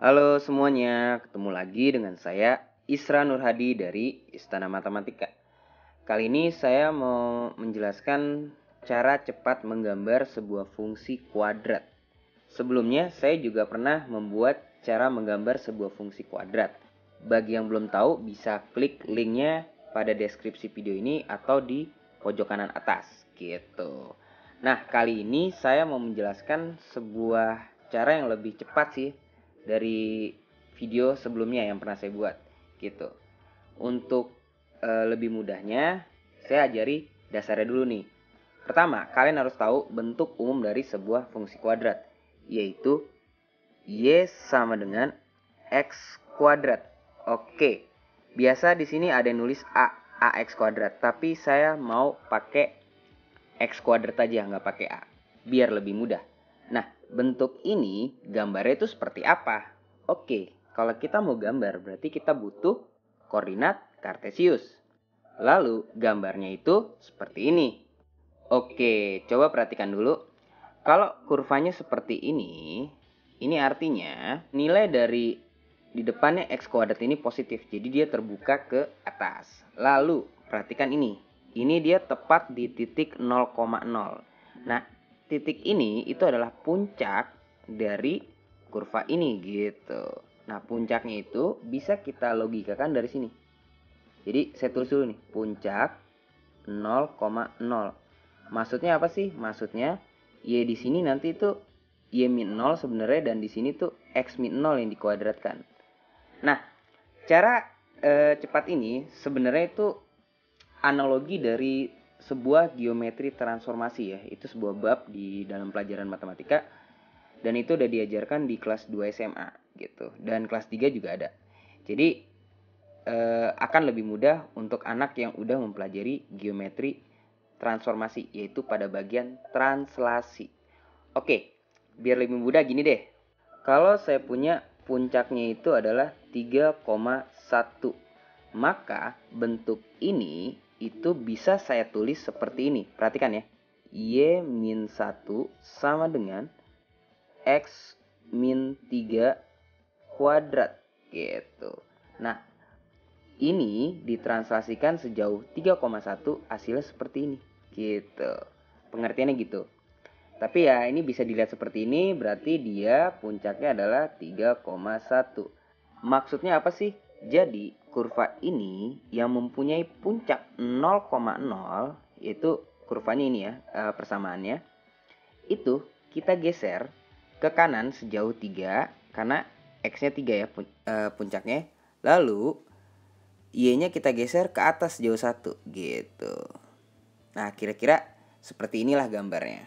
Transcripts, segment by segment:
Halo semuanya, ketemu lagi dengan saya Isra Nurhadi dari Istana Matematika. Kali ini saya mau menjelaskan cara cepat menggambar sebuah fungsi kuadrat. Sebelumnya saya juga pernah membuat cara menggambar sebuah fungsi kuadrat. Bagi yang belum tahu bisa klik linknya pada deskripsi video ini atau di pojok kanan atas gitu. Nah, kali ini saya mau menjelaskan sebuah cara yang lebih cepat sih dari video sebelumnya yang pernah saya buat gitu. Untuk lebih mudahnya saya ajari dasarnya dulu nih. Pertama, kalian harus tahu bentuk umum dari sebuah fungsi kuadrat, yaitu y sama dengan x kuadrat. Oke. Biasa di sini ada yang nulis ax kuadrat, tapi saya mau pakai x kuadrat aja, nggak pakai a, biar lebih mudah. Nah, bentuk ini gambarnya itu seperti apa? Oke, kalau kita mau gambar berarti kita butuh koordinat kartesius. Lalu gambarnya itu seperti ini. Oke, coba perhatikan dulu. Kalau kurvanya seperti ini artinya nilai dari di depannya x kuadrat ini positif. Jadi dia terbuka ke atas. Lalu perhatikan ini. Ini dia tepat di titik 0,0. Nah, titik ini itu adalah puncak dari kurva ini gitu. Nah, puncaknya itu bisa kita logikakan dari sini. Jadi saya tulis dulu nih, puncak 0,0. Maksudnya apa sih? Maksudnya y di sini nanti itu y min 0 sebenarnya, dan di sini tuh x min 0 yang dikuadratkan. Nah, cara cepat ini sebenarnya itu analogi dari sebuah geometri transformasi ya. Itu sebuah bab di dalam pelajaran matematika, dan itu udah diajarkan di kelas 2 SMA gitu. Dan kelas 3 juga ada. Jadi akan lebih mudah untuk anak yang udah mempelajari geometri transformasi, yaitu pada bagian translasi. Oke, biar lebih mudah gini deh. Kalau saya punya puncaknya itu adalah 3,1, maka bentuk ini itu bisa saya tulis seperti ini. Perhatikan ya. Y min 1 sama dengan X min 3 kuadrat gitu. Nah, ini ditranslasikan sejauh 3,1 hasilnya seperti ini gitu. Pengertiannya gitu. Tapi ya ini bisa dilihat seperti ini, berarti dia puncaknya adalah 3,1. Maksudnya apa sih? Jadi kurva ini yang mempunyai puncak 0,0, yaitu kurvanya ini ya, persamaannya, itu kita geser ke kanan sejauh 3, karena x-nya 3 ya puncaknya. Lalu y-nya kita geser ke atas sejauh 1 gitu. Nah, kira-kira seperti inilah gambarnya.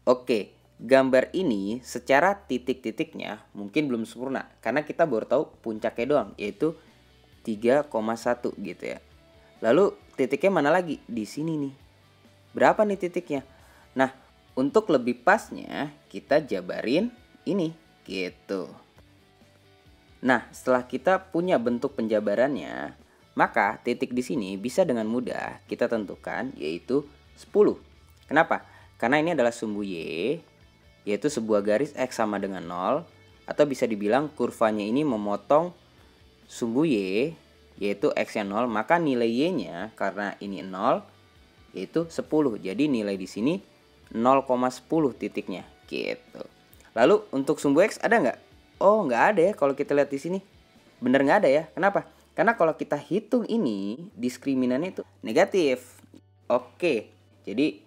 Oke, gambar ini secara titik-titiknya mungkin belum sempurna karena kita baru tahu puncaknya doang, yaitu 3,1 gitu ya. Lalu titiknya mana lagi? Di sini nih. Berapa nih titiknya? Nah, untuk lebih pasnya kita jabarin ini gitu. Nah, setelah kita punya bentuk penjabarannya, maka titik di sini bisa dengan mudah kita tentukan, yaitu 10. Kenapa? Karena ini adalah sumbu y, yaitu sebuah garis x sama dengan 0, atau bisa dibilang kurvanya ini memotong sumbu y, yaitu x-nya 0, maka nilai y-nya karena ini 0, yaitu 10. Jadi nilai di sini 0,10 titiknya gitu. Lalu untuk sumbu x ada nggak? Oh, nggak ada ya kalau kita lihat di sini. Bener nggak ada ya? Kenapa? Karena kalau kita hitung ini, diskriminannya itu negatif. Oke, jadi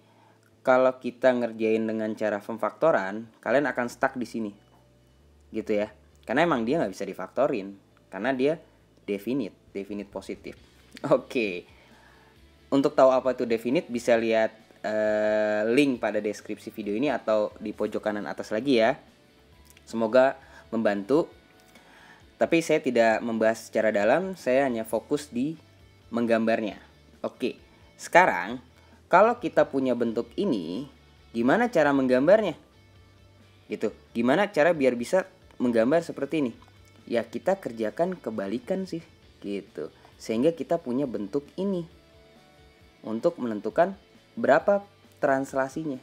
kalau kita ngerjain dengan cara pemfaktoran, kalian akan stuck di sini, gitu ya. Karena emang dia nggak bisa difaktorin, karena dia definite positif. Oke, untuk tahu apa itu definite bisa lihat link pada deskripsi video ini atau di pojok kanan atas lagi ya. Semoga membantu. Tapi saya tidak membahas secara dalam, saya hanya fokus di menggambarnya. Oke, sekarang kalau kita punya bentuk ini, gimana cara menggambarnya? Gitu. Gimana cara biar bisa menggambar seperti ini? Ya kita kerjakan kebalikan sih, gitu. Sehingga kita punya bentuk ini untuk menentukan berapa translasinya.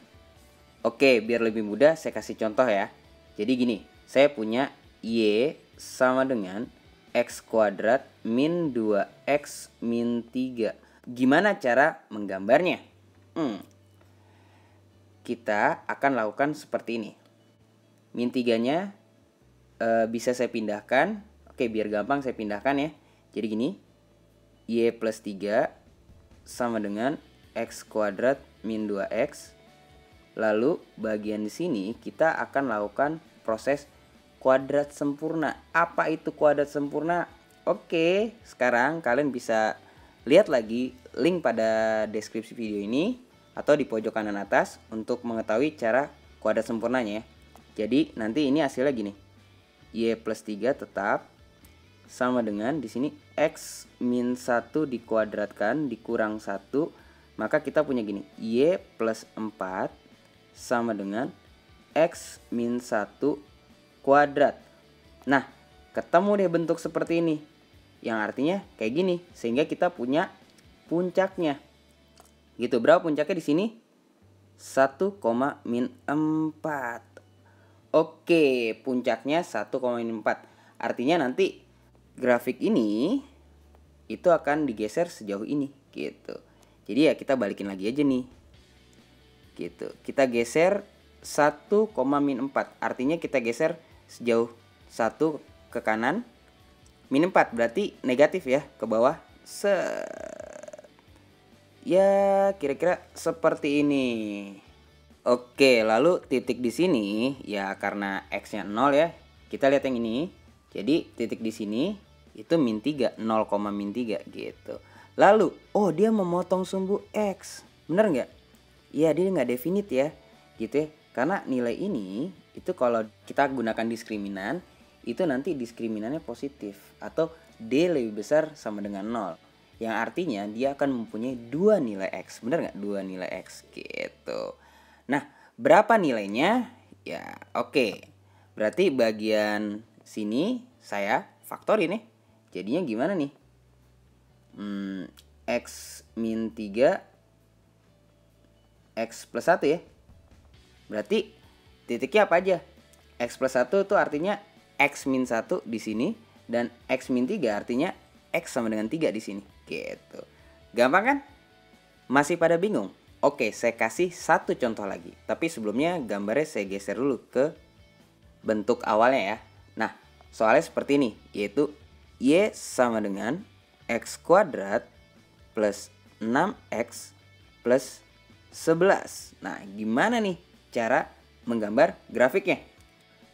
Oke, biar lebih mudah saya kasih contoh ya. Jadi gini, saya punya Y sama dengan X kuadrat min 2X min 3. Gimana cara menggambarnya? Kita akan lakukan seperti ini. Min 3-nya bisa saya pindahkan. Oke, biar gampang saya pindahkan ya. Jadi gini, Y plus 3 sama dengan X kuadrat min 2X. Lalu bagian di sini kita akan lakukan proses kuadrat sempurna. Apa itu kuadrat sempurna? Oke, sekarang kalian bisa lihat lagi link pada deskripsi video ini atau di pojok kanan atas untuk mengetahui cara kuadrat sempurnanya ya. Jadi nanti ini hasilnya gini. Y plus 3 tetap sama dengan di sini X min 1 dikuadratkan dikurang 1. Maka kita punya gini. Y plus 4 sama dengan X min 1 kuadrat. Nah, ketemu deh bentuk seperti ini. Yang artinya kayak gini. Sehingga kita punya puncaknya. Gitu, berapa puncaknya di sini? 1, min 4. Oke, puncaknya 1, min 4. Artinya nanti grafik ini itu akan digeser sejauh ini gitu. Jadi ya kita balikin lagi aja nih. Gitu. Kita geser 1, min 4. Artinya kita geser sejauh 1 ke kanan. Min 4 berarti negatif ya, ke bawah. Ya, kira-kira seperti ini. Oke, lalu titik di sini ya karena X-nya 0 ya. Kita lihat yang ini. Jadi titik di sini itu min 3, 0, min 3 gitu. Lalu, oh dia memotong sumbu X. Bener nggak? Iya, dia nggak definite ya. Gitu ya. Karena nilai ini itu kalau kita gunakan diskriminan, itu nanti diskriminannya positif. Atau D lebih besar sama dengan 0. Yang artinya dia akan mempunyai 2 nilai X. Bener nggak? 2 nilai X gitu. Nah, berapa nilainya? Ya, oke. Berarti bagian sini saya faktorin nih. Jadinya gimana nih? X min 3 X plus 1 ya. Berarti titiknya apa aja? X plus 1 itu artinya X min 1 di sini. Dan X min 3 artinya X sama dengan 3 di sini. Gitu. Gampang kan? Masih pada bingung? Oke, saya kasih satu contoh lagi. Tapi sebelumnya gambarnya saya geser dulu ke bentuk awalnya ya. Nah, soalnya seperti ini. Yaitu Y sama dengan X kuadrat plus 6X plus 11. Nah, gimana nih cara menggambar grafiknya?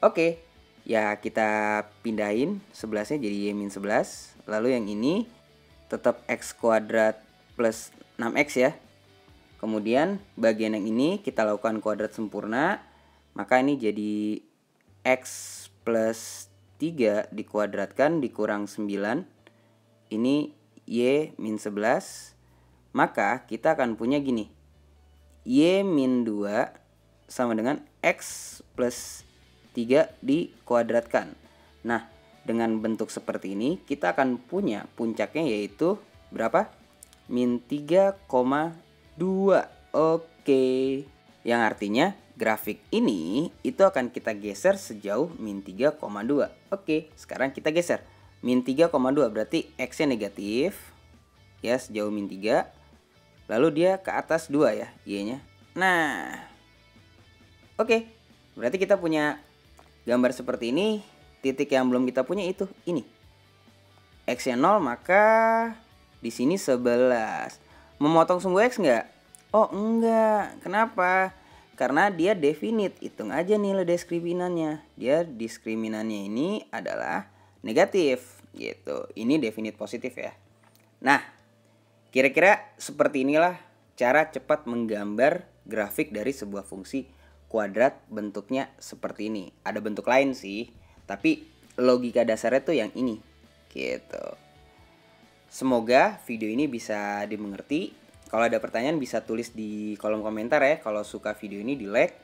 Oke, ya kita pindahin 11-nya jadi Y min 11. Lalu yang ini tetap X kuadrat plus 6X ya. Kemudian bagian yang ini kita lakukan kuadrat sempurna. Maka ini jadi X plus 3 dikuadratkan dikurang 9. Ini Y min 11. Maka kita akan punya gini. Y min 2 sama dengan X plus 3 dikuadratkan. Nah, dengan bentuk seperti ini kita akan punya puncaknya yaitu berapa? Min 3,2. Oke. Yang artinya grafik ini itu akan kita geser sejauh min 3,2. Oke, sekarang kita geser. Min 3,2 berarti X-nya negatif. Ya, sejauh min 3. Lalu dia ke atas 2 ya, Y-nya. Nah. Oke. Berarti kita punya gambar seperti ini. Titik yang belum kita punya itu ini. X-nya 0 maka di sini 11. Memotong sumbu X enggak? Oh enggak. Kenapa? Karena dia definite. Hitung aja nilai diskriminannya. Dia diskriminannya ini adalah negatif gitu. Ini definite positif ya. Nah, kira-kira seperti inilah cara cepat menggambar grafik dari sebuah fungsi kuadrat bentuknya seperti ini. Ada bentuk lain sih. Tapi logika dasarnya tuh yang ini gitu. Semoga video ini bisa dimengerti. Kalau ada pertanyaan bisa tulis di kolom komentar ya. Kalau suka video ini di like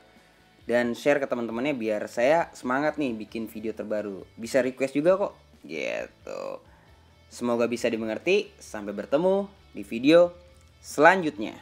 dan share ke teman-temannya biar saya semangat nih bikin video terbaru. Bisa request juga kok gitu. Semoga bisa dimengerti. Sampai bertemu di video selanjutnya.